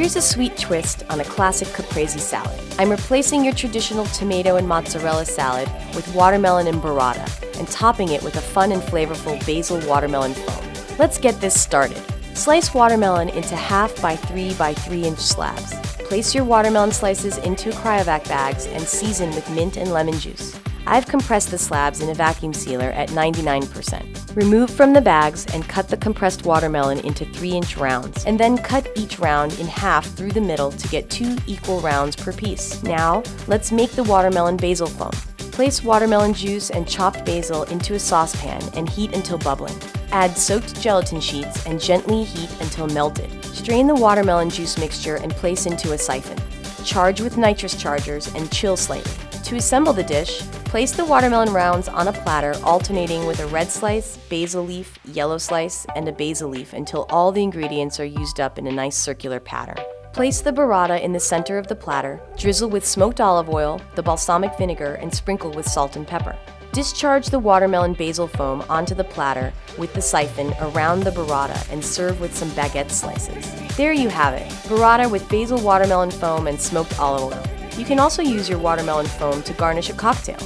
Here's a sweet twist on a classic caprese salad. I'm replacing your traditional tomato and mozzarella salad with watermelon and burrata, and topping it with a fun and flavorful basil watermelon foam. Let's get this started. Slice watermelon into 1/2 by 3 by 3 inch slabs. Place your watermelon slices into cryovac bags and season with mint and lemon juice. I've compressed the slabs in a vacuum sealer at 99%. Remove from the bags and cut the compressed watermelon into 3-inch rounds, and then cut each round in half through the middle to get 2 equal rounds per piece. Now, let's make the watermelon basil foam. Place watermelon juice and chopped basil into a saucepan and heat until bubbling. Add soaked gelatin sheets and gently heat until melted. Strain the watermelon juice mixture and place into a siphon. Charge with nitrous chargers and chill slightly. To assemble the dish, place the watermelon rounds on a platter, alternating with a red slice, basil leaf, yellow slice, and a basil leaf until all the ingredients are used up in a nice circular pattern. Place the burrata in the center of the platter, drizzle with smoked olive oil, the balsamic vinegar, and sprinkle with salt and pepper. Discharge the watermelon basil foam onto the platter with the siphon around the burrata and serve with some baguette slices. There you have it, burrata with basil watermelon foam and smoked olive oil. You can also use your watermelon foam to garnish a cocktail.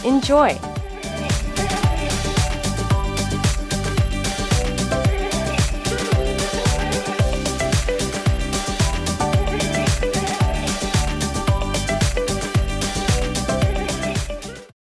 Enjoy!